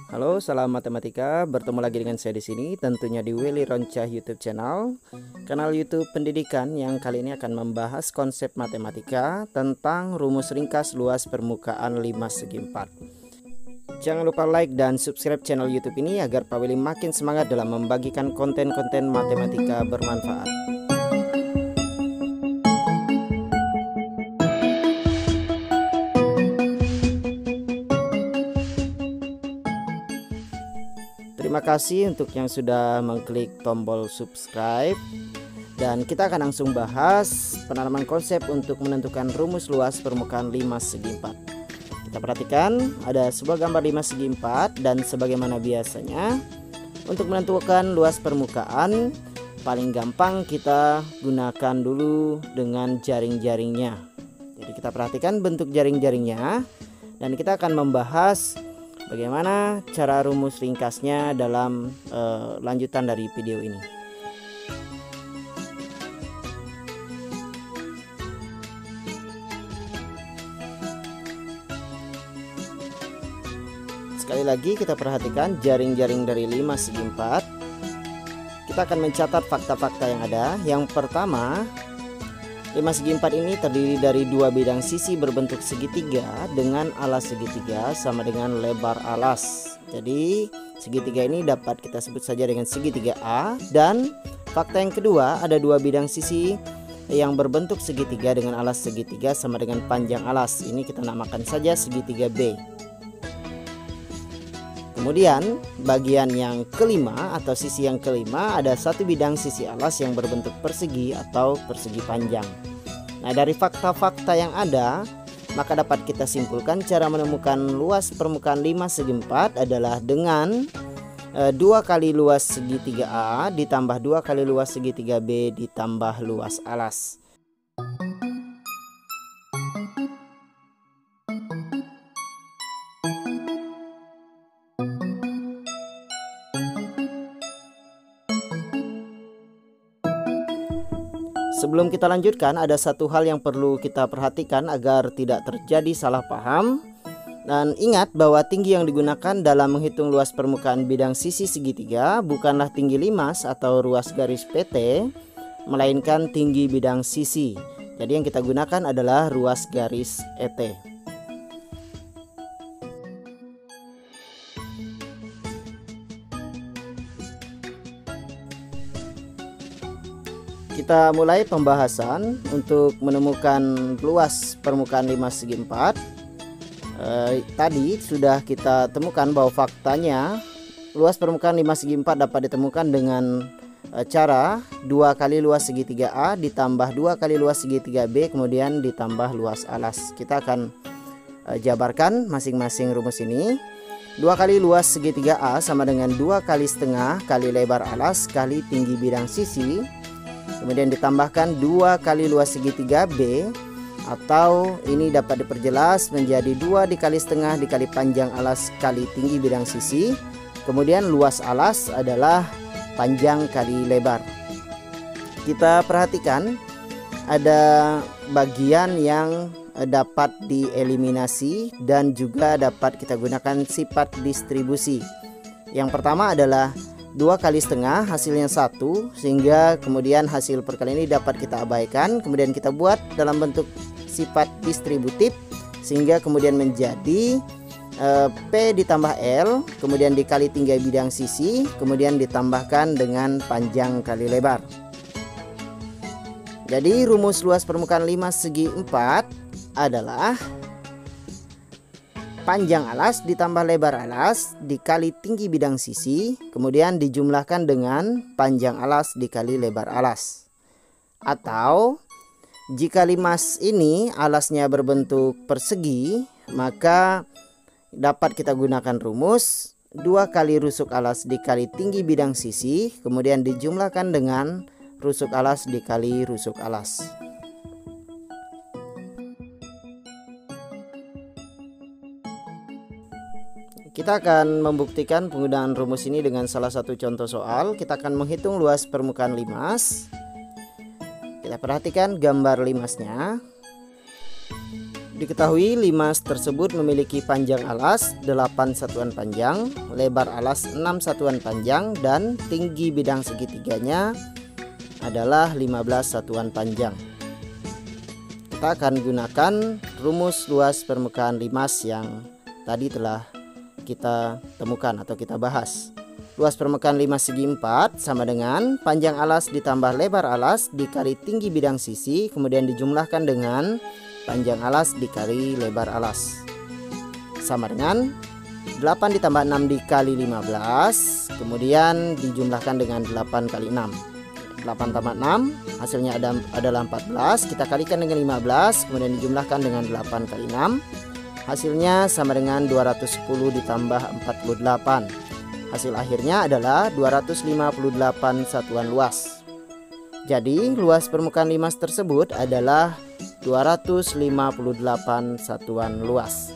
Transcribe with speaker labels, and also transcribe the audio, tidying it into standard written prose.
Speaker 1: Halo, salam matematika. Bertemu lagi dengan saya di sini, tentunya di Willy Roncah YouTube channel, kanal YouTube pendidikan yang kali ini akan membahas konsep matematika tentang rumus ringkas luas permukaan 5 segi 4. Jangan lupa like dan subscribe channel YouTube ini agar Pak Willy makin semangat dalam membagikan konten-konten matematika bermanfaat. Terima kasih untuk yang sudah mengklik tombol subscribe. Dan kita akan langsung bahas penanaman konsep untuk menentukan rumus luas permukaan 5 segi 4. Kita perhatikan ada sebuah gambar 5 segi 4, dan sebagaimana biasanya untuk menentukan luas permukaan paling gampang kita gunakan dulu dengan jaring-jaringnya. Jadi kita perhatikan bentuk jaring-jaringnya, dan kita akan membahas bagaimana cara rumus ringkasnya dalam lanjutan dari video ini. Sekali lagi kita perhatikan jaring-jaring dari 5 segi 4. Kita akan mencatat fakta-fakta yang ada. Yang pertama, 5 segi 4 ini terdiri dari dua bidang sisi berbentuk segitiga dengan alas segitiga sama dengan lebar alas. Jadi segitiga ini dapat kita sebut saja dengan segitiga A. Dan fakta yang kedua, ada dua bidang sisi yang berbentuk segitiga dengan alas segitiga sama dengan panjang alas. Ini kita namakan saja segitiga B. Kemudian bagian yang kelima atau sisi yang kelima, ada satu bidang sisi alas yang berbentuk persegi atau persegi panjang. Nah, dari fakta-fakta yang ada, maka dapat kita simpulkan cara menemukan luas permukaan 5 segi 4 adalah dengan 2 kali luas segitiga A ditambah 2 kali luas segitiga B ditambah luas alas. Sebelum kita lanjutkan, ada satu hal yang perlu kita perhatikan agar tidak terjadi salah paham. Dan ingat bahwa tinggi yang digunakan dalam menghitung luas permukaan bidang sisi segitiga bukanlah tinggi limas atau ruas garis PT, melainkan tinggi bidang sisi. Jadi yang kita gunakan adalah ruas garis ET. Kita mulai pembahasan untuk menemukan luas permukaan 5 segi 4. Tadi sudah kita temukan bahwa faktanya luas permukaan 5 segi 4 dapat ditemukan dengan cara 2 kali luas segitiga A ditambah 2 kali luas segitiga B kemudian ditambah luas alas. Kita akan jabarkan masing-masing rumus ini. 2 kali luas segitiga A sama dengan 2 kali setengah kali lebar alas kali tinggi bidang sisi. Kemudian ditambahkan 2 kali luas segitiga B, atau ini dapat diperjelas menjadi 2 dikali setengah dikali panjang alas kali tinggi bidang sisi. Kemudian luas alas adalah panjang kali lebar. Kita perhatikan ada bagian yang dapat dieliminasi dan juga dapat kita gunakan sifat distribusi. Yang pertama adalah 2 kali setengah hasilnya 1, sehingga kemudian hasil perkalian ini dapat kita abaikan. Kemudian kita buat dalam bentuk sifat distributif, sehingga kemudian menjadi P ditambah L kemudian dikali tinggi bidang sisi kemudian ditambahkan dengan panjang kali lebar. Jadi rumus luas permukaan 5 segi 4 adalah panjang alas ditambah lebar alas dikali tinggi bidang sisi kemudian dijumlahkan dengan panjang alas dikali lebar alas. Atau jika limas ini alasnya berbentuk persegi, maka dapat kita gunakan rumus 2 kali rusuk alas dikali tinggi bidang sisi kemudian dijumlahkan dengan rusuk alas dikali rusuk alas. Kita akan membuktikan penggunaan rumus ini dengan salah satu contoh soal. Kita akan menghitung luas permukaan limas. Kita perhatikan gambar limasnya. Diketahui limas tersebut memiliki panjang alas 8 satuan panjang, lebar alas 6 satuan panjang, dan tinggi bidang segitiganya adalah 15 satuan panjang. Kita akan gunakan rumus luas permukaan limas yang tadi telah kita temukan atau kita bahas. Luas permukaan limas segi 4 sama dengan panjang alas ditambah lebar alas dikali tinggi bidang sisi, kemudian dijumlahkan dengan panjang alas dikali lebar alas, sama dengan 8 ditambah 6 dikali 15, kemudian dijumlahkan dengan 8 kali 6. 8 tambah 6 hasilnya adalah 14, kita kalikan dengan 15, kemudian dijumlahkan dengan 8 kali 6, hasilnya sama dengan 210 ditambah 48. Hasil akhirnya adalah 258 satuan luas. Jadi luas permukaan limas tersebut adalah 258 satuan luas.